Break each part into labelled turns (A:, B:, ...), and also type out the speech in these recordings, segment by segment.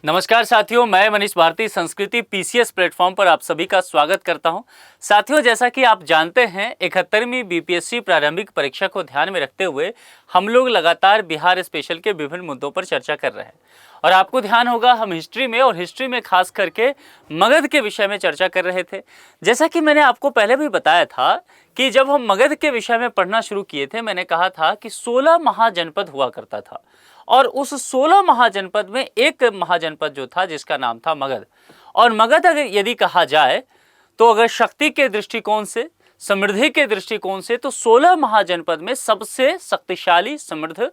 A: नमस्कार साथियों, मैं मनीष भारती संस्कृति पीसीएस प्लेटफॉर्म पर आप सभी का स्वागत करता हूं। साथियों, जैसा कि आप जानते हैं 71वीं बीपीएससी प्रारंभिक परीक्षा को ध्यान में रखते हुए हम लोग लगातार बिहार स्पेशल के विभिन्न मुद्दों पर चर्चा कर रहे हैं। और आपको ध्यान होगा हम हिस्ट्री में खास करके मगध के विषय में चर्चा कर रहे थे। जैसा कि मैंने आपको पहले भी बताया था कि जब हम मगध के विषय में पढ़ना शुरू किए थे, मैंने कहा था कि 16 महाजनपद हुआ करता था और उस 16 महाजनपद में एक महाजनपद जो था जिसका नाम था मगध। और मगध अगर यदि कहा जाए तो अगर शक्ति के दृष्टिकोण से, समृद्धि के दृष्टिकोण से, तो 16 महाजनपद में सबसे शक्तिशाली समृद्ध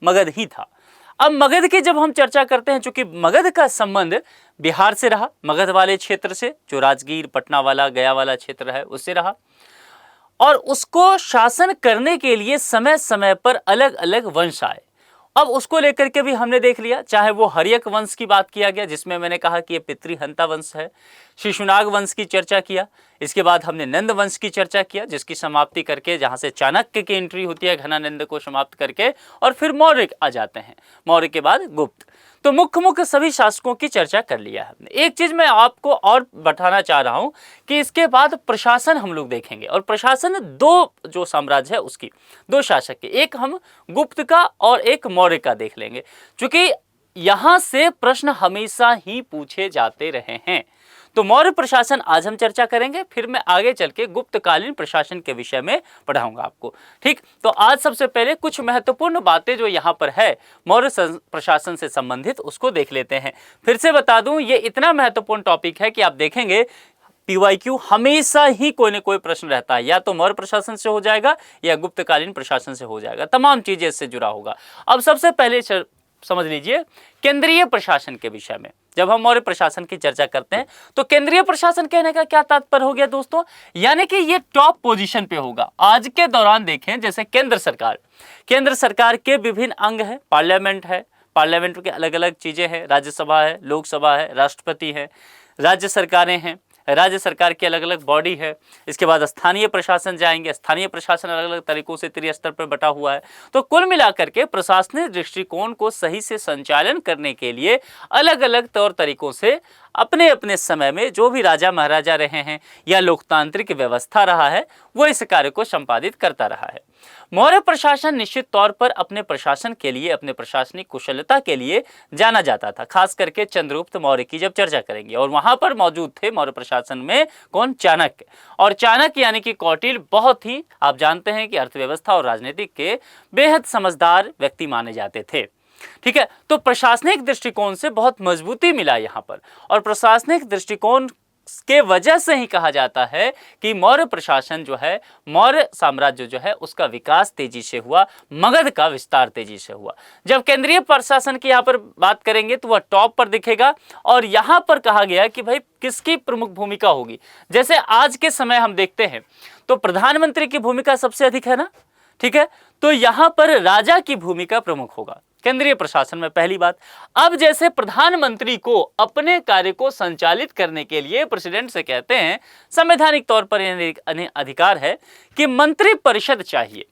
A: मगध ही था। अब मगध की जब हम चर्चा करते हैं, चूंकि मगध का संबंध बिहार से रहा, मगध वाले क्षेत्र से, जो राजगीर, पटना वाला, गया वाला क्षेत्र है उससे रहा, और उसको शासन करने के लिए समय समय पर अलग अलग वंश आए। अब उसको लेकर के भी हमने देख लिया, चाहे वो हर्यक वंश की बात किया गया जिसमें मैंने कहा कि ये पितृहंता वंश है, शिशुनाग वंश की चर्चा किया, इसके बाद हमने नंद वंश की चर्चा किया जिसकी समाप्ति करके जहां से चाणक्य की एंट्री होती है घनानंद को समाप्त करके, और फिर मौर्य आ जाते हैं, मौर्य के बाद गुप्त। तो मुख्य सभी शासकों की चर्चा कर लिया हमने। एक चीज मैं आपको और बताना चाह रहा हूं कि इसके बाद प्रशासन हम लोग देखेंगे, और प्रशासन दो जो साम्राज्य है उसकी दो शासक के, एक हम गुप्त का और एक मौर्य का देख लेंगे, क्योंकि यहां से प्रश्न हमेशा ही पूछे जाते रहे हैं। तो मौर्य प्रशासन आज हम चर्चा करेंगे, फिर मैं आगे चल के गुप्तकालीन प्रशासन के विषय में पढ़ाऊंगा आपको। ठीक, तो आज सबसे पहले कुछ महत्वपूर्ण बातें जो यहाँ पर है मौर्य प्रशासन से संबंधित उसको देख लेते हैं। फिर से बता दूं, ये इतना महत्वपूर्ण टॉपिक है कि आप देखेंगे पीवाईक्यू हमेशा ही कोई न कोई प्रश्न रहता है, या तो मौर्य प्रशासन से हो जाएगा या गुप्तकालीन प्रशासन से हो जाएगा, तमाम चीजें इससे जुड़ा होगा। अब सबसे पहले समझ लीजिए केंद्रीय प्रशासन के विषय में। जब हम मौर्य प्रशासन की चर्चा करते हैं तो केंद्रीय प्रशासन कहने का क्या तात्पर्य हो गया दोस्तों, यानी कि ये टॉप पोजीशन पे होगा। आज के दौरान देखें जैसे केंद्र सरकार के विभिन्न अंग है, पार्लियामेंट है, पार्लियामेंट के अलग अलग चीजें हैं, राज्यसभा है, लोकसभा है, राष्ट्रपति है, राज्य सरकारें हैं, राज्य सरकार की अलग अलग बॉडी है। इसके बाद स्थानीय प्रशासन जाएंगे, स्थानीय प्रशासन अलग अलग तरीकों से त्रिस्तर पर बटा हुआ है। तो कुल मिलाकर के प्रशासनिक दृष्टिकोण को सही से संचालन करने के लिए अलग अलग तौर तरीकों से अपने अपने समय में जो भी राजा महाराजा रहे हैं या लोकतांत्रिक व्यवस्था रहा है वो इस कार्य को संपादित करता रहा है। मौर्य प्रशासन निश्चित तौर पर अपने प्रशासन के लिए, अपने प्रशासनिक कुशलता के लिए जाना जाता था, खास करके चंद्रगुप्त मौर्य की जब चर्चा करेंगे। और वहां पर मौजूद थे मौर्य प्रशासन में कौन, चाणक्य। और चाणक्य यानी कि कौटिल्य बहुत ही, आप जानते हैं कि अर्थव्यवस्था और राजनीतिक के बेहद समझदार व्यक्ति माने जाते थे। ठीक है, तो प्रशासनिक दृष्टिकोण से बहुत मजबूती मिला यहां पर, और प्रशासनिक दृष्टिकोण के वजह से ही कहा जाता है कि मौर्य प्रशासन जो है, मौर्य साम्राज्य जो है उसका विकास तेजी से हुआ, मगध का विस्तार तेजी से हुआ। जब केंद्रीय प्रशासन की यहाँ पर बात करेंगे तो वह टॉप पर दिखेगा, और यहाँ पर कहा गया कि भाई किसकी प्रमुख भूमिका होगी। जैसे आज के समय हम देखते हैं तो प्रधानमंत्री की भूमिका सबसे अधिक है ना, ठीक है, तो यहाँ पर राजा की भूमिका प्रमुख होगा केंद्रीय प्रशासन में, पहली बात। अब जैसे प्रधानमंत्री को अपने कार्य को संचालित करने के लिए प्रेसिडेंट से कहते हैं, संवैधानिक तौर पर इन्हें अधिकार है कि मंत्री परिषद चाहिए,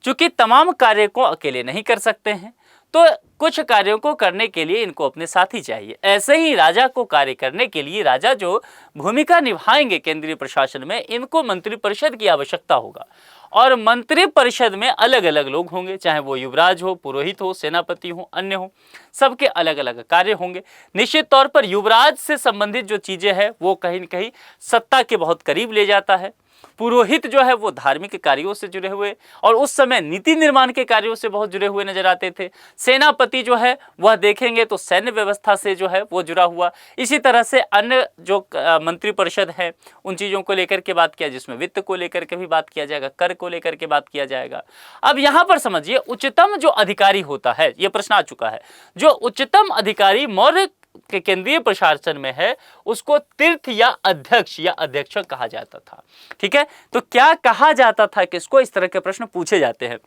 A: क्योंकि तमाम कार्य को अकेले नहीं कर सकते हैं, तो कुछ कार्यों को करने के लिए इनको अपने साथी चाहिए। ऐसे ही राजा को कार्य करने के लिए, राजा जो भूमिका निभाएंगे केंद्रीय प्रशासन में, इनको मंत्री परिषद की आवश्यकता होगा। और मंत्री परिषद में अलग अलग लोग होंगे, चाहे वो युवराज हो, पुरोहित हो, सेनापति हो, अन्य हो, सबके अलग अलग कार्य होंगे। निश्चित तौर पर युवराज से संबंधित जो चीजें हैं वो कहीं न कहीं सत्ता के बहुत करीब ले जाता है। पुरोहित जो है वो धार्मिक कार्यों से जुड़े हुए और उस समय नीति निर्माण के कार्यों से बहुत जुड़े हुए नजर आते थे। सेनापति जो है वह देखेंगे तो सैन्य व्यवस्था से जो है वो जुड़ा हुआ। इसी तरह से अन्य जो मंत्री परिषद है उन चीज़ों को लेकर के बात किया, जिसमें वित्त को लेकर के भी बात किया जाएगा, कर को लेकर के बात किया जाएगा। अब यहाँ पर समझिए उच्चतम जो अधिकारी होता है, ये प्रश्न आ चुका है, जो उच्चतम अधिकारी मौर्य के केंद्रीय प्रशासन में है उसको तीर्थ या अध्यक्षक कहा जाता था। ठीक है, तो क्या कहा जाता था किसको, इस तरह के प्रश्न पूछे जाते हैं।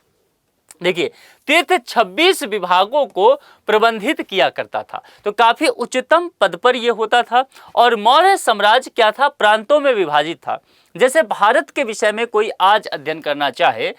A: देखिए, तीर्थ 26 विभागों को प्रबंधित किया करता था, तो काफी उच्चतम पद पर यह होता था। और मौर्य साम्राज्य क्या था, प्रांतों में विभाजित था। जैसे भारत के विषय में कोई आज अध्ययन करना चाहे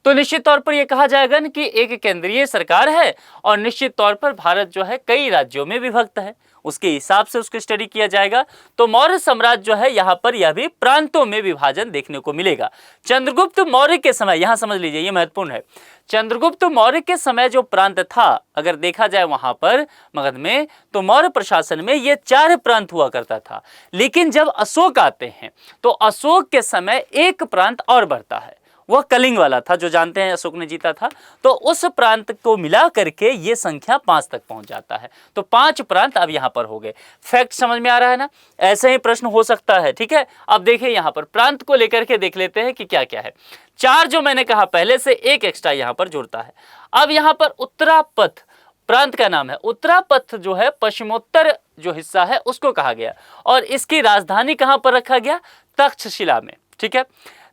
A: तो निश्चित तौर पर यह कहा जाएगा न कि एक केंद्रीय सरकार है और निश्चित तौर पर भारत जो है कई राज्यों में विभक्त है, उसके हिसाब से उसको स्टडी किया जाएगा। तो मौर्य साम्राज्य जो है यहाँ पर यह भी प्रांतों में विभाजन देखने को मिलेगा। चंद्रगुप्त मौर्य के समय, यहाँ समझ लीजिए ये महत्वपूर्ण है, चंद्रगुप्त मौर्य के समय जो प्रांत था अगर देखा जाए वहां पर मगध में, तो मौर्य प्रशासन में ये 4 प्रांत हुआ करता था। लेकिन जब अशोक आते हैं तो अशोक के समय एक प्रांत और बढ़ता है, वह कलिंग वाला था जो जानते हैं अशोक ने जीता था। तो उस प्रांत को मिला करके ये संख्या 5 तक पहुंच जाता है। तो 5 प्रांत अब यहां पर हो गए। फैक्ट समझ में आ रहा है ना? ऐसे ही प्रश्न हो सकता है, ठीक है। अब देखिए यहां पर प्रांत को लेकर के देख लेते हैं कि क्या क्या है। 4 जो मैंने कहा पहले से, एक एक्स्ट्रा यहां पर जुड़ता है। अब यहां पर उत्तरापथ प्रांत का नाम है। उत्तरापथ जो है पश्चिमोत्तर जो हिस्सा है उसको कहा गया और इसकी राजधानी कहां पर रखा गया? तक्षशिला में, ठीक है।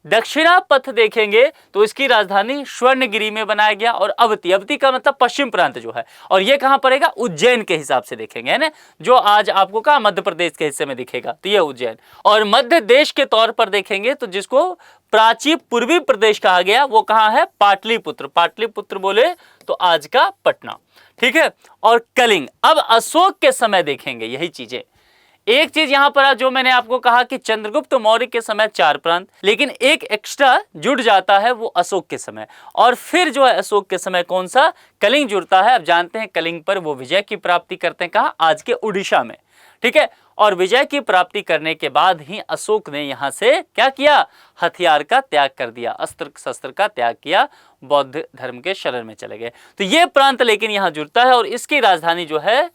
A: दक्षिणापथ देखेंगे तो इसकी राजधानी स्वर्णगिरी में बनाया गया और अवती, अवती का मतलब पश्चिम प्रांत जो है, और ये कहां पड़ेगा? उज्जैन के हिसाब से देखेंगे, है ना, जो आज आपको कहा मध्य प्रदेश के हिस्से में दिखेगा, तो ये उज्जैन। और मध्य देश के तौर पर देखेंगे तो जिसको प्राचीन पूर्वी प्रदेश कहा गया वो कहां है? पाटलिपुत्र। पाटलिपुत्र बोले तो आज का पटना, ठीक है। और कलिंग। अब अशोक के समय देखेंगे यही चीजें। एक चीज यहां पर जो मैंने आपको कहा कि चंद्रगुप्त मौर्य के समय 4 प्रांत, लेकिन एक एक्स्ट्रा जुड़ जाता है वो अशोक के समय। और फिर जो है अशोक के समय कौन सा? कलिंग जुड़ता है। अब जानते हैं कलिंग पर वो विजय की प्राप्ति करते हैं, कहां? आज के उड़ीसा में, ठीक है। और विजय की प्राप्ति करने के बाद ही अशोक ने यहां से क्या किया? हथियार का त्याग कर दिया, अस्त्र शस्त्र का त्याग किया, बौद्ध धर्म के शरण में चले गए। तो ये प्रांत लेकिन यहां जुड़ता है और इसकी राजधानी जो है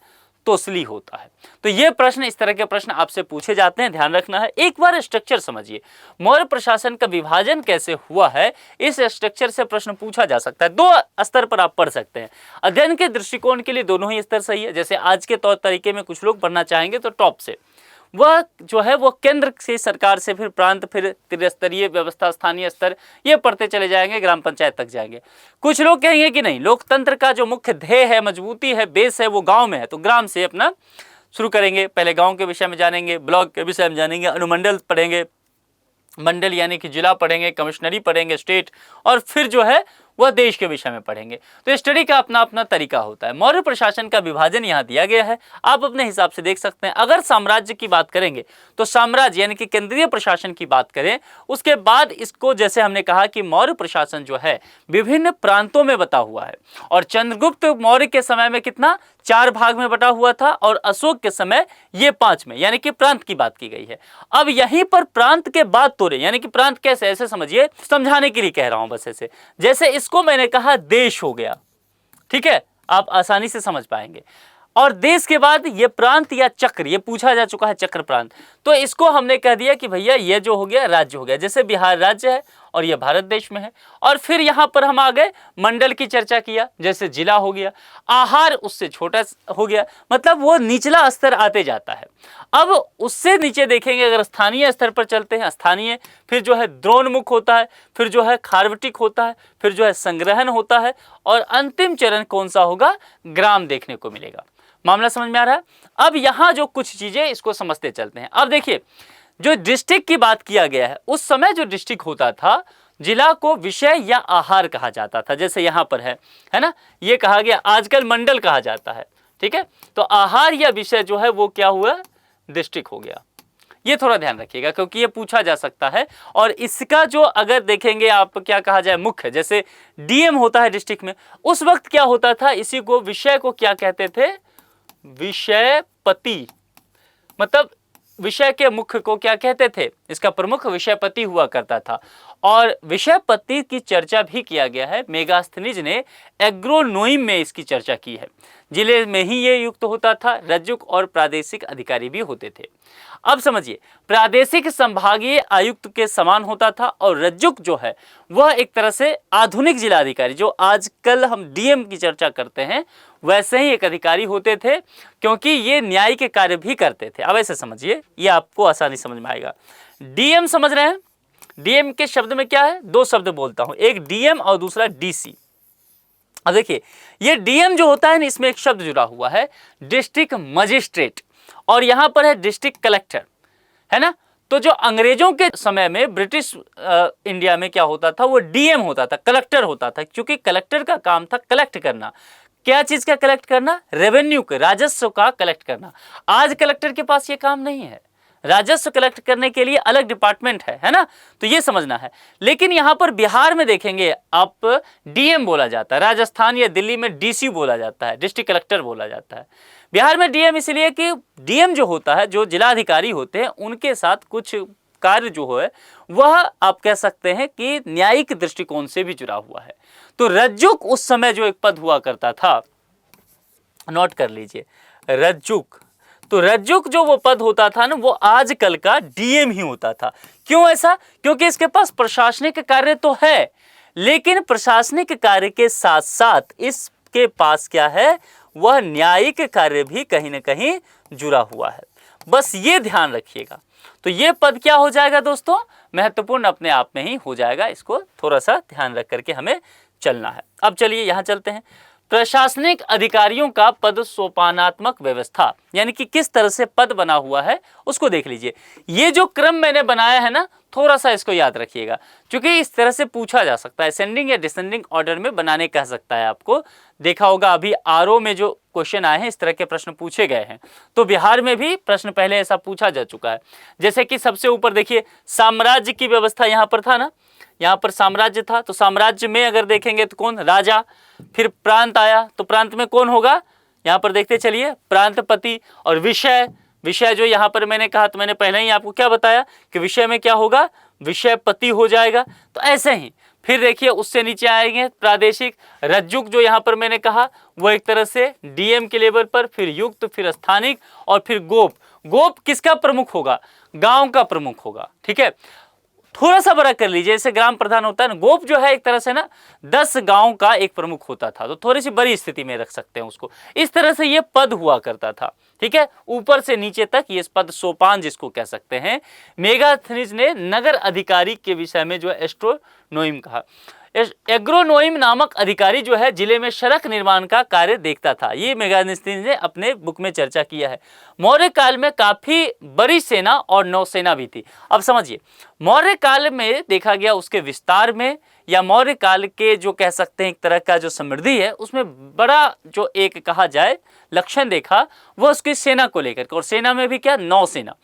A: तोसली होता है। तो ये प्रश्न, इस तरह के प्रश्न आपसे पूछे जाते हैं, ध्यान रखना है। एक बार स्ट्रक्चर समझिए, मौर्य प्रशासन का विभाजन कैसे हुआ है, इस स्ट्रक्चर से प्रश्न पूछा जा सकता है। 2 स्तर पर आप पढ़ सकते हैं। अध्ययन के दृष्टिकोण के लिए दोनों ही स्तर सही है। जैसे आज के तौर तरीके में कुछ लोग पढ़ना चाहेंगे तो टॉप से, वह जो है वो केंद्र से, सरकार से, फिर प्रांत, फिर त्रिस्तरीय व्यवस्था, स्थानीय स्तर, ये पढ़ते चले जाएंगे, ग्राम पंचायत तक जाएंगे। कुछ लोग कहेंगे कि नहीं, लोकतंत्र का जो मुख्य ध्येय है, मजबूती है, बेस है, वो गांव में है, तो ग्राम से अपना शुरू करेंगे। पहले गांव के विषय में जानेंगे, ब्लॉक के विषय में जानेंगे, अनुमंडल पढ़ेंगे, मंडल यानी कि जिला पढ़ेंगे, कमिश्नरी पढ़ेंगे, स्टेट, और फिर जो है वह देश के विषय में पढ़ेंगे। तो स्टडी का अपना अपना तरीका होता है। मौर्य प्रशासन का विभाजन यहाँ दिया गया है, आप अपने हिसाब से देख सकते हैं। अगर साम्राज्य की बात करेंगे तो साम्राज्य यानी कि केंद्रीय प्रशासन की बात करें, उसके बाद इसको, जैसे हमने कहा कि मौर्य प्रशासन जो है विभिन्न प्रांतों में बटा हुआ है। और चंद्रगुप्त मौर्य के समय में कितना? 4 भाग में बटा हुआ था, और अशोक के समय ये 5 में, यानी कि प्रांत की बात की गई है। अब यहीं पर प्रांत के बाद तोड़े, यानी कि प्रांत कैसे, ऐसे समझिए, समझाने के लिए कह रहा हूं बस ऐसे। जैसे इसको मैंने कहा देश हो गया, ठीक है, आप आसानी से समझ पाएंगे। और देश के बाद ये प्रांत या चक्र, ये पूछा जा चुका है चक्र प्रांत, तो इसको हमने कह दिया कि भैया ये जो हो गया राज्य हो गया। जैसे बिहार राज्य है और ये भारत देश में है। और फिर यहां पर हम आ गए, मंडल की चर्चा किया, जैसे जिला हो गया, आहार उससे छोटा हो गया, मतलब वो निचला स्तर आते जाता है। अब उससे नीचे देखेंगे, अगर स्थानीय स्तर पर चलते हैं, स्थानीय, फिर जो है द्रोणमुख होता है, फिर जो है खार्वटिक होता है, फिर जो है संग्रहण होता है, और अंतिम चरण कौन सा होगा? ग्राम देखने को मिलेगा। मामला समझ में आ रहा है? अब यहां जो कुछ चीजें, इसको समझते चलते हैं। अब देखिए, जो डिस्ट्रिक्ट की बात किया गया है, उस समय जो डिस्ट्रिक्ट होता था, जिला को विषय या आहार कहा जाता था। जैसे यहां पर है ना, ये कहा गया, आजकल मंडल कहा जाता है, ठीक है। तो आहार या विषय जो है वो क्या हुआ? डिस्ट्रिक्ट हो गया। ये थोड़ा ध्यान रखिएगा क्योंकि ये पूछा जा सकता है। और इसका जो अगर देखेंगे आप, क्या कहा जाए, मुख्य, जैसे डीएम होता है डिस्ट्रिक्ट में, उस वक्त क्या होता था, इसी को, विषय को क्या कहते थे? विषयपति। मतलब विषय के मुख्य को क्या कहते थे? इसका प्रमुख विषयपति हुआ करता था। और विषयपति की चर्चा भी किया गया है, मेगास्थनीज ने एग्रोनोइम में इसकी चर्चा की है। जिले में ही ये युक्त होता था, रज्जुक और प्रादेशिक अधिकारी भी होते थे। अब समझिए, प्रादेशिक संभागीय आयुक्त के समान होता था, और रज्जुक जो है वह एक तरह से आधुनिक जिला अधिकारी, जो आजकल हम डीएम की चर्चा करते हैं, वैसे ही एक अधिकारी होते थे, क्योंकि ये न्यायिक कार्य भी करते थे। अब ऐसे समझिए, ये आपको आसानी समझ में आएगा। डीएम समझ रहे हैं? डीएम के शब्द में क्या है? 2 शब्द बोलता हूं, एक डीएम और दूसरा डीसी। अब देखिए, ये डीएम जो होता है ना, इसमें एक शब्द जुड़ा हुआ है, डिस्ट्रिक्ट मजिस्ट्रेट, और यहां पर है डिस्ट्रिक्ट कलेक्टर, है ना। तो जो अंग्रेजों के समय में ब्रिटिश इंडिया में क्या होता था, वो डीएम होता था, कलेक्टर होता था, क्योंकि कलेक्टर का काम था कलेक्ट करना। क्या चीज का कलेक्ट करना? रेवेन्यू का, राजस्व का कलेक्ट करना। आज कलेक्टर के पास ये काम नहीं है, राजस्व कलेक्ट करने के लिए अलग डिपार्टमेंट है ना, तो ये समझना है। लेकिन यहां पर बिहार में देखेंगे आप डीएम बोला जाता है, राजस्थान या दिल्ली में डीसी बोला जाता है, डिस्ट्रिक्ट कलेक्टर बोला जाता है। बिहार में डीएम इसलिए कि डीएम जो होता है, जो जिलाधिकारी होते हैं, उनके साथ कुछ कार्य जो है वह आप कह सकते हैं कि न्यायिक दृष्टिकोण से भी जुड़ा हुआ है। तो रज्जुक उस समय जो एक पद हुआ करता था, नोट कर लीजिए, रज्जुक। तो रज्जुक जो वो पद होता था ना, वो आजकल का डीएम ही होता था। क्यों ऐसा? क्योंकि इसके पास प्रशासनिक कार्य तो है, लेकिन प्रशासनिक कार्य के साथ साथ इसके पास क्या है, वह न्यायिक कार्य भी कहीं ना कहीं जुड़ा हुआ है। बस ये ध्यान रखिएगा। तो ये पद क्या हो जाएगा दोस्तों, महत्वपूर्ण अपने आप में ही हो जाएगा। इसको थोड़ा सा ध्यान रख करके हमें चलना है। अब चलिए यहां चलते हैं। प्रशासनिक अधिकारियों का पद सोपानात्मक व्यवस्था, यानी कि किस तरह से पद बना हुआ है उसको देख लीजिए। ये जो क्रम मैंने बनाया है ना, थोड़ा सा इसको याद रखिएगा, क्योंकि इस तरह से पूछा जा सकता है, असेंडिंग या डिसेंडिंग ऑर्डर में बनाने कह सकता है आपको। देखा होगा अभी आरओ में जो क्वेश्चन आए हैं, इस तरह के प्रश्न पूछे गए हैं। तो बिहार में भी प्रश्न पहले ऐसा पूछा जा चुका है। जैसे कि सबसे ऊपर देखिए, साम्राज्य की व्यवस्था यहाँ पर था ना, यहाँ पर साम्राज्य था, तो साम्राज्य में अगर देखेंगे तो कौन? राजा। फिर प्रांत आया, तो प्रांत में कौन होगा? यहाँ पर देखते चलिए, प्रांतपति। और विषय, विषय जो यहाँ पर मैंने कहा, तो मैंने पहले ही आपको क्या बताया कि विषय में क्या होगा, विषयपति हो जाएगा। तो ऐसे ही फिर देखिए उससे नीचे आएंगे प्रादेशिक। रज्जुक जो यहाँ पर मैंने कहा, वो एक तरह से डीएम के लेवल पर, फिर युक्त, फिर स्थानिक, और फिर गोप। गोप किसका प्रमुख होगा? गांव का प्रमुख होगा। ठीक है, थोड़ा सा बड़ा कर लीजिए, जैसे ग्राम प्रधान होता है ना, गोप जो है एक तरह से ना 10 गांव का एक प्रमुख होता था, तो थोड़ी सी बड़ी स्थिति में रख सकते हैं उसको। इस तरह से ये पद हुआ करता था। ठीक है, ऊपर से नीचे तक ये पद सोपान जिसको कह सकते हैं। मेगास्थनीज ने नगर अधिकारी के विषय में जो एस्ट्रोनोइम कहा। एग्रोनोइम नामक अधिकारी जो है जिले में सड़क निर्माण का कार्य देखता था। ये मेगास्थनीज ने अपने बुक में चर्चा किया है। मौर्य काल में काफी बड़ी सेना और नौसेना भी थी। अब समझिए, मौर्य काल में देखा गया उसके विस्तार में, या मौर्य काल के जो कह सकते हैं एक तरह का जो समृद्धि है, उसमें बड़ा जो एक कहा जाए लक्षण देखा, वो उसकी सेना को लेकर के। और सेना में भी क्या? नौसेना।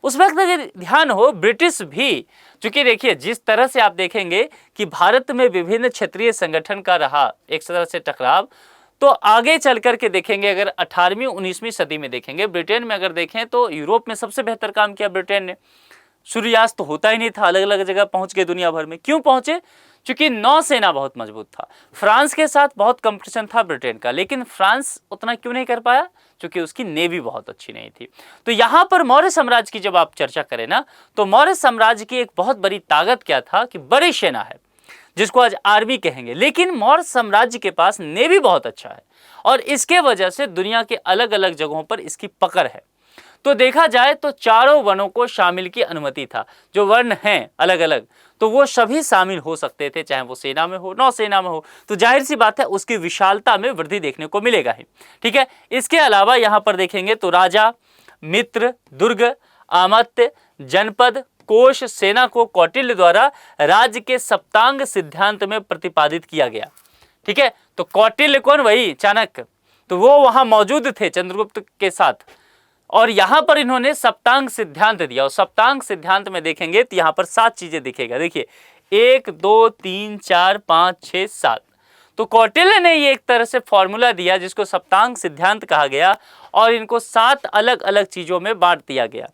A: उस वक्त अगर ध्यान हो, ब्रिटिश भी, चूंकि देखिए जिस तरह से आप देखेंगे कि भारत में विभिन्न क्षेत्रीय संगठन का रहा एक तरह से टकराव, तो आगे चल करके देखेंगे, अगर 18वीं 19वीं सदी में देखेंगे, ब्रिटेन में अगर देखें तो यूरोप में सबसे बेहतर काम किया ब्रिटेन ने। सूर्यास्त तो होता ही नहीं था, अलग अलग जगह पहुंच गए दुनिया भर में। क्यों पहुंचे? क्योंकि नौसेना बहुत मजबूत था। फ्रांस के साथ बहुत कंपटीशन था ब्रिटेन का, लेकिन फ्रांस उतना क्यों नहीं कर पाया? क्योंकि उसकी नेवी बहुत अच्छी नहीं थी। तो यहाँ पर मौर्य साम्राज्य की जब आप चर्चा करें ना, तो मौर्य साम्राज्य की एक बहुत बड़ी ताकत क्या था कि बड़ी सेना है, जिसको आज आर्मी कहेंगे, लेकिन मौर्य साम्राज्य के पास नेवी बहुत अच्छा है, और इसके वजह से दुनिया के अलग अलग जगहों पर इसकी पकड़ है। तो देखा जाए तो चारों वर्णों को शामिल की अनुमति था। जो वर्ण हैं अलग अलग, तो वो सभी शामिल हो सकते थे, चाहे वो सेना में हो, नौसेना में हो। तो जाहिर सी बात है उसकी विशालता में वृद्धि देखने को मिलेगा ही। ठीक है, इसके अलावा यहाँ पर देखेंगे तो राजा, मित्र, दुर्ग, आमत्य, जनपद, कोश, सेना को कौटिल्य द्वारा राज्य के सप्तांग सिद्धांत में प्रतिपादित किया गया। ठीक है, तो कौटिल्य कौन? वही चाणक्य। तो वो वहां मौजूद थे चंद्रगुप्त के साथ, और यहां पर इन्होंने सप्तांग सिद्धांत दिया। और सप्तांग सिद्धांत में देखेंगे तो यहां पर 7 चीजें दिखेगा। देखिए 1 2 3 4 5 6 7। तो कौटिल्य ने ये एक तरह से फॉर्मूला दिया जिसको सप्तांग सिद्धांत कहा गया, और इनको 7 अलग अलग चीजों में बांट दिया गया,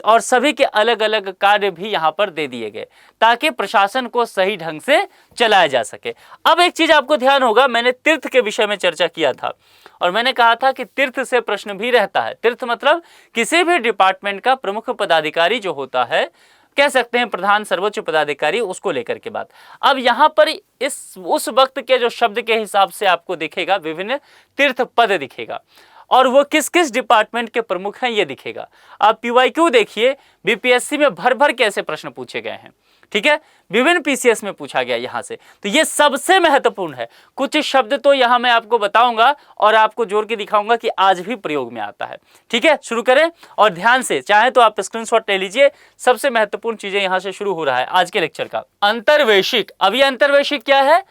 A: और सभी के अलग अलग कार्य भी यहाँ पर दे दिए गए, ताकि प्रशासन को सही ढंग से चलाया जा सके। अब एक चीज आपको ध्यान होगा, मैंने तीर्थ के विषय में चर्चा किया था, और मैंने कहा था कि तीर्थ से प्रश्न भी रहता है। तीर्थ मतलब किसी भी डिपार्टमेंट का प्रमुख पदाधिकारी जो होता है, कह सकते हैं प्रधान सर्वोच्च पदाधिकारी, उसको लेकर के बात। अब यहाँ पर उस वक्त के जो शब्द के हिसाब से आपको दिखेगा, विभिन्न तीर्थ पद दिखेगा, और वो किस किस डिपार्टमेंट के प्रमुख हैं ये दिखेगा। आप पीवाईक्यू देखिए, बीपीएससी में भर भर के ऐसे प्रश्न पूछे गए हैं। ठीक है, विभिन्न पीसीएस में पूछा गया यहां से। तो ये सबसे महत्वपूर्ण है। कुछ शब्द तो यहां मैं आपको बताऊंगा और आपको जोड़ के दिखाऊंगा कि आज भी प्रयोग में आता है। ठीक है, शुरू करें और ध्यान से, चाहे तो आप स्क्रीनशॉट ले लीजिए। सबसे महत्वपूर्ण चीजें यहां से शुरू हो रहा है आज के लेक्चर का। अंतर्वेशिक। अब ये अंतर्वेशिक क्या है?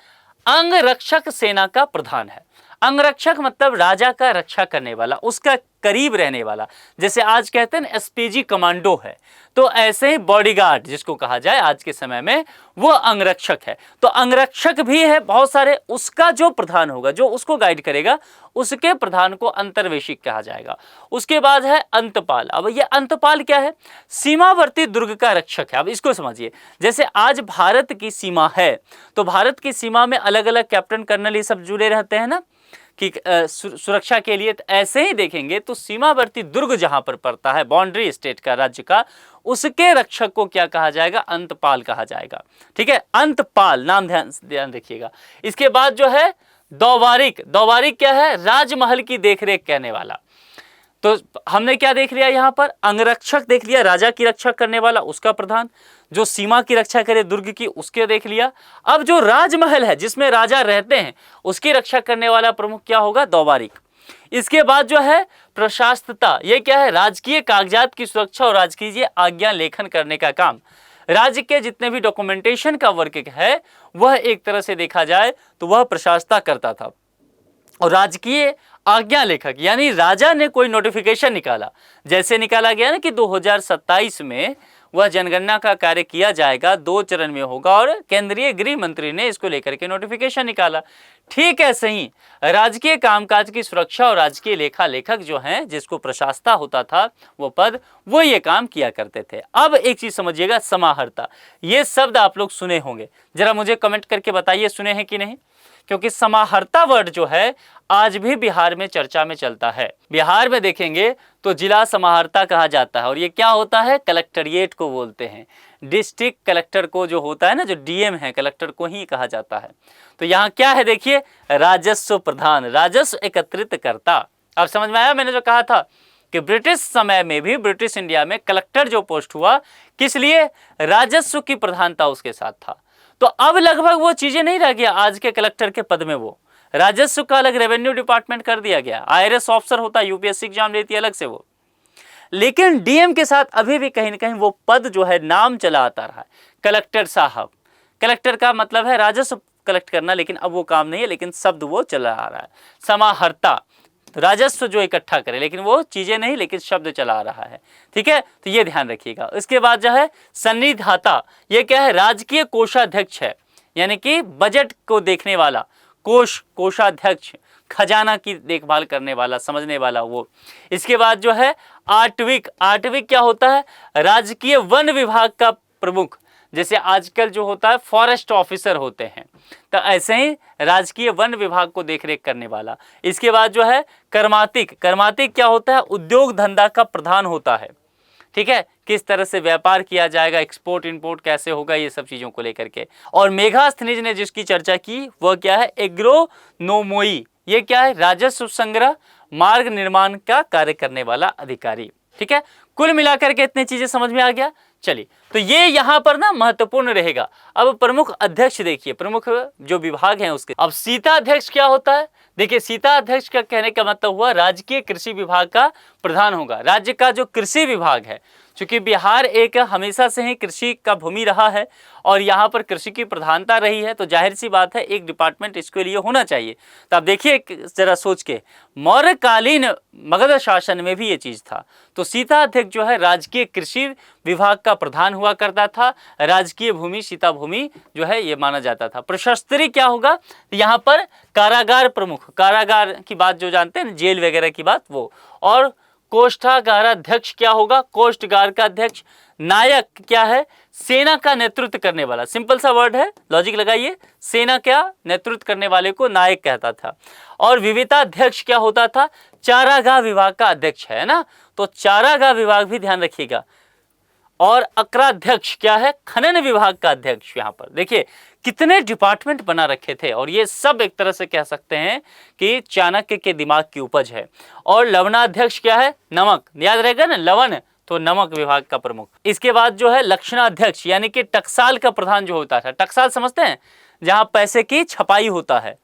A: अंगरक्षक सेना का प्रधान है। अंगरक्षक मतलब राजा का रक्षा करने वाला, उसका करीब रहने वाला। जैसे आज कहते हैं ना एसपीजी कमांडो है, तो ऐसे ही बॉडीगार्ड जिसको कहा जाए आज के समय में, वो अंगरक्षक है। तो अंगरक्षक भी है बहुत सारे, उसका जो प्रधान होगा, जो उसको गाइड करेगा, उसके प्रधान को अंतर्वेशिक कहा जाएगा। उसके बाद है अंतपाल। अब ये अंतपाल क्या है? सीमावर्ती दुर्ग का रक्षक है। अब इसको समझिए, जैसे आज भारत की सीमा है, तो भारत की सीमा में अलग अलग कैप्टन कर्नल ये सब जुड़े रहते हैं ना कि सुरक्षा के लिए। ऐसे ही देखेंगे तो सीमावर्ती दुर्ग जहां पर पड़ता है, बाउंड्री स्टेट का, राज्य का, उसके रक्षक को क्या कहा जाएगा? अंतपाल कहा जाएगा। ठीक है, अंतपाल नाम ध्यान रखिएगा। इसके बाद जो है दौवारिक। दौवारिक क्या है? राजमहल की देखरेख करने वाला। तो हमने क्या देख लिया यहां पर? अंगरक्षक देख लिया, राजा की रक्षा करने वाला, उसका प्रधान। जो सीमा की रक्षा करे दुर्ग की, उसके देख लिया। अब जो राजमहल है जिसमें राजा रहते हैं, उसकी रक्षा करने वाला प्रमुख क्या होगा? दौवारिक। इसके बाद जो है प्रशासकता। ये क्या है? राजकीय कागजात की सुरक्षा और राजकीय आज्ञा लेखन करने का काम। राज्य के जितने भी डॉक्यूमेंटेशन का वर्क है, वह एक तरह से देखा जाए तो वह प्रशासकता करता था। और राजकीय आज्ञा लेखक यानी राजा ने कोई नोटिफिकेशन निकाला, जैसे निकाला गया ना कि 2027 में वह जनगणना का कार्य किया जाएगा, 2 चरण में होगा, और केंद्रीय गृह मंत्री ने इसको लेकर के नोटिफिकेशन निकाला। ठीक है, सही। राजकीय कामकाज की सुरक्षा और राजकीय लेखा लेखक जो हैं, जिसको प्रशासकता होता था वो पद, वो ये काम किया करते थे। अब एक चीज समझिएगा, समाहर्ता। ये शब्द आप लोग सुने होंगे, जरा मुझे कमेंट करके बताइए सुने हैं कि नहीं, क्योंकि समाहर्ता वर्ड जो है आज भी बिहार में चर्चा में चलता है। बिहार में देखेंगे तो जिला समाहर्ता कहा जाता है, और ये क्या होता है? कलेक्टरेट को बोलते हैं। डिस्ट्रिक्ट कलेक्टर को जो होता है ना, जो डीएम है, कलेक्टर को ही कहा जाता है। तो यहाँ क्या है देखिए, राजस्व प्रधान, राजस्व एकत्रित करता। अब समझ में आया मैंने जो कहा था कि ब्रिटिश समय में भी, ब्रिटिश इंडिया में कलेक्टर जो पोस्ट हुआ, किस लिए? राजस्व की प्रधानता उसके साथ था। तो अब लगभग वो चीजें नहीं रह गया आज के कलेक्टर के पद में, वो राजस्व का अलग रेवेन्यू डिपार्टमेंट कर दिया गया। आईआरएस ऑफिसर होता है, यूपीएससी एग्जाम देती है अलग से वो। लेकिन डीएम के साथ अभी भी कहीं ना कहीं वो पद जो है नाम चला आता रहा है, कलेक्टर साहब। कलेक्टर का मतलब है राजस्व कलेक्ट करना, लेकिन अब वो काम नहीं है, लेकिन शब्द वो चला आ रहा है। समाहर्ता, राजस्व जो इकट्ठा करे, लेकिन वो चीजें नहीं, लेकिन शब्द चला आ रहा है। ठीक है, तो ये ध्यान रखिएगा। इसके बाद जो है सन्निधाता। ये क्या है? राजकीय कोषाध्यक्ष है, यानी कि बजट को देखने वाला, कोषाध्यक्ष, खजाना की देखभाल करने वाला, समझने वाला वो। इसके बाद जो है आटविक। आटविक क्या होता है? राजकीय वन विभाग का प्रमुख। जैसे आजकल जो होता है फॉरेस्ट ऑफिसर होते हैं, तो ऐसे ही राजकीय वन विभाग को देखरेख करने वाला। इसके बाद जो है कर्मातिक। कर्मातिक क्या होता है? उद्योग धंधा का प्रधान होता है। ठीक है, किस तरह से व्यापार किया जाएगा, एक्सपोर्ट इंपोर्ट कैसे होगा, ये सब चीजों को लेकर के। और मेघास्थनीज ने जिसकी चर्चा की वह क्या है? एग्रोनोमोई। ये क्या है? राजस्व संग्रह, मार्ग निर्माण का कार्य करने वाला अधिकारी। ठीक है, कुल मिलाकर के इतनी चीजें समझ में आ गया। चलिए, तो ये यहाँ पर ना महत्वपूर्ण रहेगा। अब प्रमुख अध्यक्ष देखिए, प्रमुख जो विभाग हैं उसके। अब सीता अध्यक्ष क्या होता है? देखिए, सीता अध्यक्ष का कहने का मतलब हुआ राजकीय कृषि विभाग का प्रधान होगा। राज्य का जो कृषि विभाग है, चूंकि बिहार एक हमेशा से ही कृषि का भूमि रहा है और यहाँ पर कृषि की प्रधानता रही है, तो जाहिर सी बात है एक डिपार्टमेंट इसके लिए होना चाहिए। तो आप देखिए जरा सोच के, मौर्यकालीन मगध शासन में भी ये चीज था। तो सीता अध्यक्ष जो है राजकीय कृषि विभाग का प्रधान हुआ करता था। राजकीय भूमि, सीता भूमि जो है ये माना जाता था। प्रशस्त्री क्या होगा? यहाँ पर कारागार प्रमुख, कारागार की बात जो जानते हैं, जेल वगैरह की बात, वो। और कोष्ठागाराध्यक्ष क्या होगा? कोष्ठगार का अध्यक्ष। नायक क्या है? सेना का नेतृत्व करने वाला। सिंपल सा वर्ड है, लॉजिक लगाइए। सेना क्या नेतृत्व करने वाले को नायक कहता था। और विविताध्यक्ष क्या होता था? चारागाह विभाग का अध्यक्ष है ना, तो चारागाह विभाग भी ध्यान रखिएगा। और अक्राध्यक्ष क्या है? खनन विभाग का अध्यक्ष। यहाँ पर देखिए कितने डिपार्टमेंट बना रखे थे, और ये सब एक तरह से कह सकते हैं कि चाणक्य के दिमाग की उपज है। और लवणाध्यक्ष क्या है? नमक, याद रहेगा ना, लवण तो नमक विभाग का प्रमुख। इसके बाद जो है लक्षणाध्यक्ष यानी कि टकसाल का प्रधान जो होता था। टकसाल समझते हैं, जहां पैसे की छपाई होता है,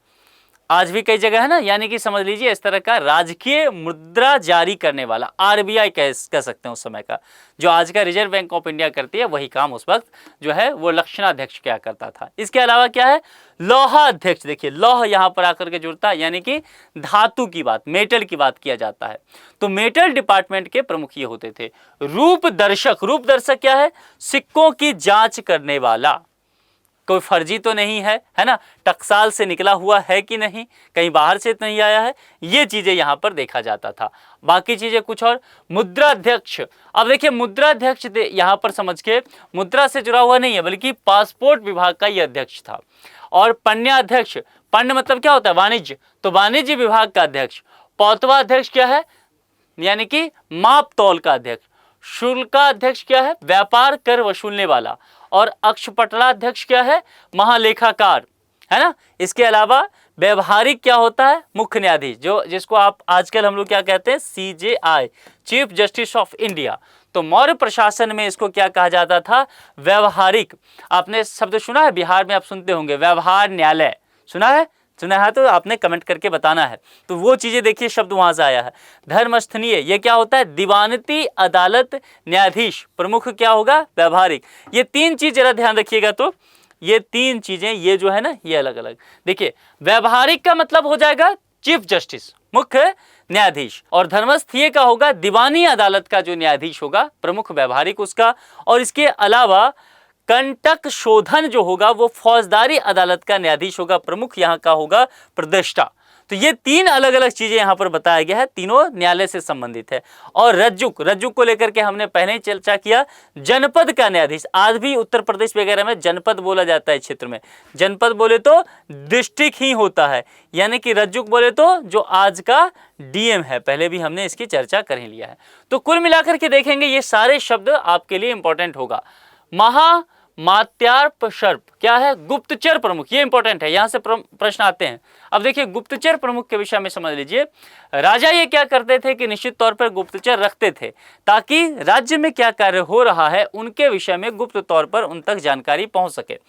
A: आज भी कई जगह है ना, यानी कि समझ लीजिए इस तरह का राजकीय मुद्रा जारी करने वाला, आरबीआई कह सकते हैं उस समय का, जो आज का रिजर्व बैंक ऑफ इंडिया करती है, वही काम उस वक्त जो है वो लक्षणाध्यक्ष क्या करता था। इसके अलावा क्या है, लौहाध्यक्ष। देखिए लौह यहां पर आकर के जुड़ता है, यानी कि धातु की बात, मेटल की बात किया जाता है, तो मेटल डिपार्टमेंट के प्रमुख ये होते थे। रूपदर्शक, रूपदर्शक क्या है, सिक्कों की जांच करने वाला, कोई फर्जी तो नहीं है, है ना, टकसाल से निकला हुआ है कि नहीं, कहीं बाहर से तो नहीं आया है, ये चीजें यहां पर देखा जाता था। बाकी चीजें कुछ और। मुद्राध्यक्ष, अब देखिए मुद्राध्यक्ष यहां पर समझ के मुद्रा से जुड़ा हुआ नहीं है, बल्कि पासपोर्ट विभाग का यह अध्यक्ष था। और पण्याध्यक्ष, पण्य मतलब क्या होता है, वाणिज्य, तो वाणिज्य विभाग का अध्यक्ष। पौतवाध्यक्ष क्या है, यानी कि माप तौल का अध्यक्ष। शुल्काध्यक्ष क्या है, व्यापार कर वसूलने वाला। और अक्षपटलाध्यक्ष क्या है, महालेखाकार, है ना। इसके अलावा व्यवहारिक क्या होता है, मुख्य न्यायाधीश, जो जिसको आप आजकल हम लोग क्या कहते हैं, CJI, chief justice of India. तो मौर्य प्रशासन में इसको क्या कहा जाता था, व्यवहारिक। आपने शब्द सुना है, बिहार में आप सुनते होंगे व्यवहार न्यायालय, सुना है तो आपने कमेंट करके बताना है। तो वो चीजें देखिए, शब्द वहां से आया है। धर्मस्थनीय, ये क्या होता है, दीवानती अदालत न्यायाधीश, प्रमुख क्या होगा, व्यवहारिक। ये तीन चीज जरा ध्यान रखिएगा, तो ये तीन चीजें ये जो है ना, ये अलग अलग। देखिए व्यवहारिक का मतलब हो जाएगा चीफ जस्टिस, मुख्य न्यायाधीश, और धर्मस्थीय का होगा दीवानी अदालत का जो न्यायाधीश होगा, प्रमुख व्यवहारिक उसका। और इसके अलावा कंटक शोधन जो होगा वो फौजदारी अदालत का न्यायाधीश होगा, प्रमुख यहाँ का होगा प्रदेष्टा। तो ये तीन अलग अलग चीजें यहाँ पर बताया गया है, तीनों न्यायालय से संबंधित है। और रज्जुक, रज्जुक को लेकर के हमने पहले ही चर्चा किया, जनपद का न्यायाधीश। आज भी उत्तर प्रदेश वगैरह में जनपद बोला जाता है, क्षेत्र में जनपद बोले तो डिस्ट्रिक्ट ही होता है, यानी कि रज्जुक बोले तो जो आज का DM है, पहले भी हमने इसकी चर्चा कर ही लिया है। तो कुल मिलाकर के देखेंगे ये सारे शब्द आपके लिए इंपॉर्टेंट होगा। मात्यार्पशर्प क्या है, गुप्तचर प्रमुख, ये इंपॉर्टेंट है, यहां से प्रश्न आते हैं। अब देखिए गुप्तचर प्रमुख के विषय में समझ लीजिए। राजा ये क्या करते थे कि निश्चित तौर पर गुप्तचर रखते थे, ताकि राज्य में क्या कार्य हो रहा है उनके विषय में गुप्त तौर पर उन तक जानकारी पहुंच सके।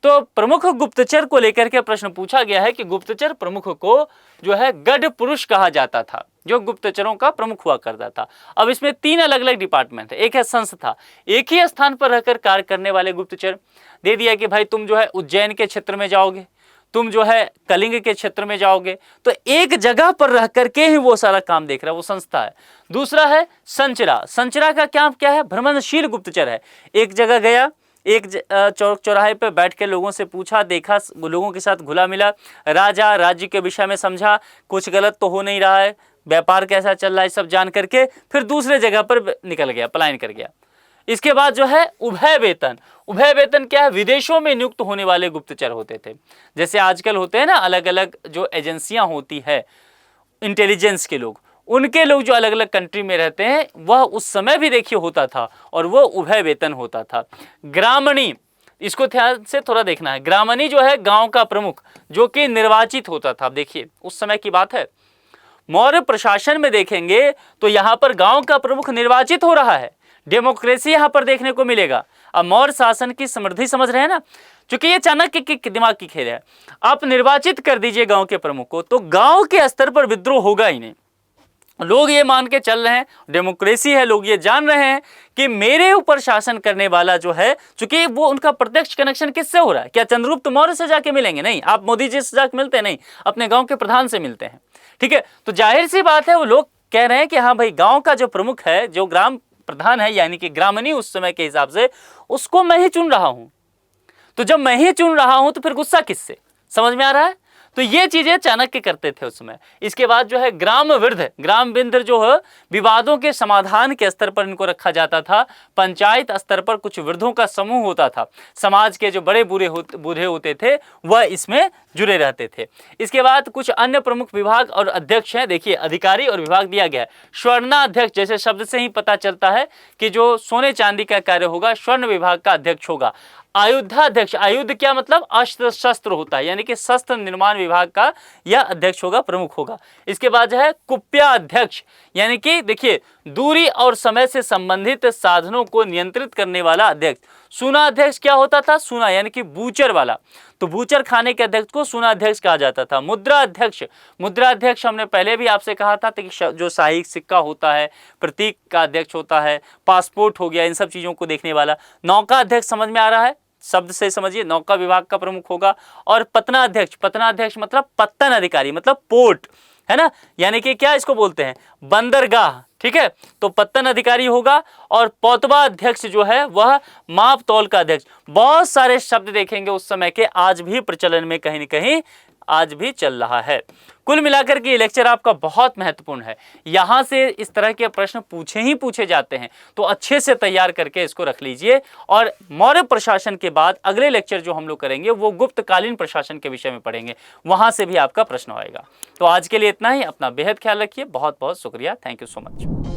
A: तो प्रमुख गुप्तचर को लेकर के प्रश्न पूछा गया है कि गुप्तचर प्रमुख को जो है गढ़ पुरुष कहा जाता था, जो गुप्तचरों का प्रमुख हुआ करता था। अब इसमें तीन अलग अलग डिपार्टमेंट है। एक है संस्था, एक ही स्थान पर रहकर कार्य करने वाले गुप्तचर। दे दिया कि भाई तुम जो है उज्जैन के क्षेत्र में जाओगे, तुम जो है कलिंग के क्षेत्र में जाओगे, तो एक जगह पर रह करके ही वो सारा काम देख रहा है, वो संस्था है। दूसरा है संचरा, संचरा का क्या है, भ्रमणशील गुप्तचर है। एक जगह गया, एक चौक चौराहे पर बैठ के लोगों से पूछा, देखा, लोगों के साथ घुला मिला, राजा राज्य के विषय में समझा, कुछ गलत तो हो नहीं रहा है, व्यापार कैसा चल रहा है, सब जान करके फिर दूसरे जगह पर निकल गया, पलायन कर गया। इसके बाद जो है उभय वेतन, उभय वेतन क्या है, विदेशों में नियुक्त होने वाले गुप्तचर होते थे। जैसे आजकल होते हैं ना अलग अलग जो एजेंसियां होती है इंटेलिजेंस के लोग, उनके लोग जो अलग अलग कंट्री में रहते हैं, वह उस समय भी देखिए होता था, और वो उभय वेतन होता था। ग्रामणी, इसको ध्यान से थोड़ा देखना है। ग्रामणी जो है गांव का प्रमुख, जो कि निर्वाचित होता था। देखिए उस समय की बात है, मौर्य प्रशासन में देखेंगे तो यहाँ पर गांव का प्रमुख निर्वाचित हो रहा है, डेमोक्रेसी यहाँ पर देखने को मिलेगा। अब मौर्य शासन की समृद्धि समझ रहे हैं ना, क्योंकि ये चाणक्य के दिमाग की खेल है। आप निर्वाचित कर दीजिए गांव के प्रमुख को, तो गांव के स्तर पर विद्रोह होगा ही नहीं। लोग ये मान के चल रहे हैं, डेमोक्रेसी है, लोग ये जान रहे हैं कि मेरे ऊपर शासन करने वाला जो है, चूंकि वो उनका प्रत्यक्ष कनेक्शन किससे हो रहा है, क्या चंद्रगुप्त मौर्य से जाके मिलेंगे, नहीं, आप मोदी जी से जाके मिलते नहीं, अपने गांव के प्रधान से मिलते हैं। ठीक है, तो जाहिर सी बात है वो लोग कह रहे हैं कि हाँ भाई गांव का जो प्रमुख है, जो ग्राम प्रधान है, यानी कि ग्रामणी उस समय के हिसाब से, उसको मैं ही चुन रहा हूं। तो जब मैं ही चुन रहा हूं तो फिर गुस्सा किससे, समझ में आ रहा है। तो ये चीजें चाणक्य करते थे उस समय। इसके बाद जो है ग्राम वृद्ध जो है विवादों के समाधान के स्तर पर इनको रखा जाता था। पंचायत स्तर पर कुछ वृद्धों का समूह होता था, समाज के जो बड़े बूढ़े होते थे वह इसमें जुड़े रहते थे। इसके बाद कुछ अन्य प्रमुख विभाग और अध्यक्ष हैं। देखिए, अधिकारी और विभाग दिया गया है। स्वर्णाध्यक्ष, जैसे शब्द से ही पता चलता है कि जो सोने चांदी का कार्य होगा स्वर्ण विभाग का अध्यक्ष होगा। आयुधाध्यक्ष, आयुध क्या मतलब अस्त्र शस्त्र होता है, यानी कि शस्त्र निर्माण विभाग का यह अध्यक्ष होगा, प्रमुख होगा। इसके बाद है कुप्याध्यक्ष, यानी कि देखिए दूरी और समय से संबंधित साधनों को नियंत्रित करने वाला अध्यक्ष। सूनाध्यक्ष क्या होता था, सूना यानी कि बूचर वाला, तो बूचर खाने के अध्यक्ष को सूनाध्यक्ष कहा जाता था। मुद्राध्यक्ष, मुद्राध्यक्ष हमने पहले भी आपसे कहा था कि जो शाही सिक्का होता है प्रतीक का अध्यक्ष होता है। पासपोर्ट हो गया, इन सब चीजों को देखने वाला। नौकाध्यक्ष समझ में आ रहा है, शब्द से समझिए, नौका विभाग का प्रमुख होगा। और पत्तनाध्यक्ष, पत्तनाध्यक्ष मतलब पत्तन अधिकारी, मतलब पोर्ट, है ना, यानी कि क्या इसको बोलते हैं, बंदरगाह, ठीक है, तो पत्तन अधिकारी होगा। और पौतवा अध्यक्ष जो है वह माप तौल का अध्यक्ष। बहुत सारे शब्द देखेंगे उस समय के, आज भी प्रचलन में कहीं न कहीं आज भी चल रहा है। कुल मिलाकर के ये लेक्चर आपका बहुत महत्वपूर्ण है। यहाँ से इस तरह के प्रश्न पूछे जाते हैं, तो अच्छे से तैयार करके इसको रख लीजिए। और मौर्य प्रशासन के बाद अगले लेक्चर जो हम लोग करेंगे वो गुप्तकालीन प्रशासन के विषय में पढ़ेंगे, वहाँ से भी आपका प्रश्न आएगा। तो आज के लिए इतना ही। अपना बेहद ख्याल रखिए। बहुत बहुत शुक्रिया। Thank you so much.